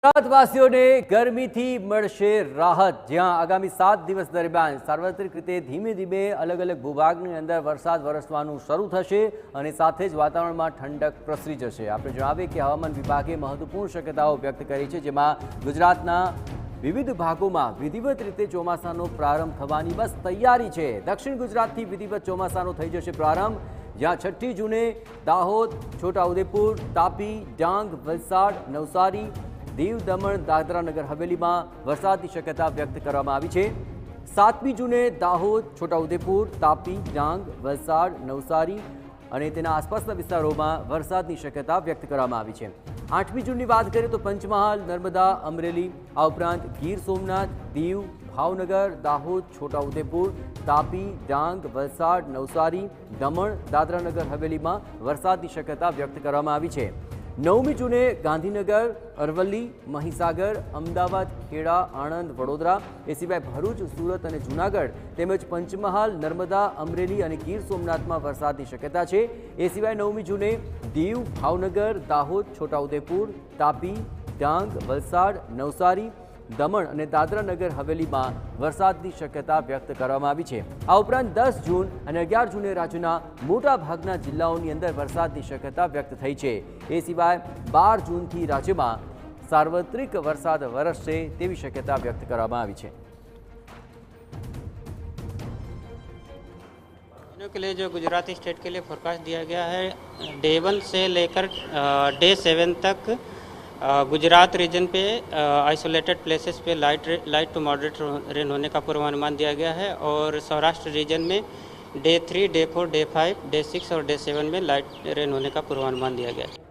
ગુજરાતવાસીઓને ગરમીથી મળશે રાહત। જ્યાં આગામી 7 દિવસ દરમિયાન સાર્વત્રિક રીતે ધીમે ધીમે અલગ અલગ ભૂભાગની અંદર વરસાદ વરસવાનું શરૂ થશે અને સાથે જ વાતાવરણમાં ઠંડક પ્રસરી જશે। આપણે જણાવીએ કે હવામાન વિભાગે મહત્વપૂર્ણ શક્યતાઓ વ્યક્ત કરી છે, જેમાં ગુજરાતના વિવિધ ભાગોમાં વિધિવત રીતે ચોમાસાનો પ્રારંભ થવાની બસ તૈયારી છે। દક્ષિણ ગુજરાતથી વિધિવત ચોમાસાનો થઈ જશે પ્રારંભ, જ્યાં 6 જૂને દાહોદ, છોટાઉદેપુર, તાપી, ડાંગ, વલસાડ, નવસારી, દીવ, દમણ, દાદરા નગર હવેલીમાં વરસાદની શક્યતા વ્યક્ત કરવામાં આવી છે। 7મી જૂને દાહોદ, છોટાઉદેપુર, તાપી, ડાંગ, વલસાડ, નવસારી અને તેના આસપાસના વિસ્તારોમાં વરસાદની શક્યતા વ્યક્ત કરવામાં આવી છે। 8મી જૂનની વાત કરીએ તો પંચમહાલ, નર્મદા, અમરેલી, આ ઉપરાંત ગીર સોમનાથ, દીવ, ભાવનગર, દાહોદ, છોટાઉદેપુર, તાપી, ડાંગ, વલસાડ, નવસારી, દમણ, દાદરા નગર હવેલીમાં વરસાદની શક્યતા વ્યક્ત કરવામાં આવી છે। 9મી જૂને ગાંધીનગર, અરવલ્લી, મહીસાગર, અમદાવાદ, ખેડા, આણંદ, વડોદરા, એ સિવાય ભરૂચ, સુરત અને જૂનાગઢ તેમજ પંચમહાલ, નર્મદા, અમરેલી અને ગીર સોમનાથમાં વરસાદની શક્યતા છે। એ સિવાય 9મી જૂને દીવ, ભાવનગર, દાહોદ, છોટાઉદેપુર, તાપી, ડાંગ, વલસાડ, નવસારી, દમણ અને દાદરા નગર હવેલીમાં વરસાદની શક્યતા વ્યક્ત કરવામાં આવી છે। આ ઉપરાંત 10 જૂન અને 11 જૂને રાજ્યના મોટા ભાગના જિલ્લાઓની અંદર વરસાદની શક્યતા વ્યક્ત થઈ છે। એ સિવાય 12 જૂનથી રાજ્યમાં સાર્વત્રિક વરસાદ વરસશે તેવી શક્યતા વ્યક્ત કરવામાં આવી છે। के लिए जो गुजराती स्टेट के लिए फोरकास्ट दिया गया है, डे 1 से लेकर डे 7 तक गुजरात रीजन पे आइसोलेटेड प्लेसेस पे लाइट टू मॉडरेट रेन होने का पूर्वानुमान दिया गया है और सौराष्ट्र रीजन में डे 3, डे 4, डे 5, डे 6 और डे 7 में लाइट रेन होने का पूर्वानुमान दिया गया है।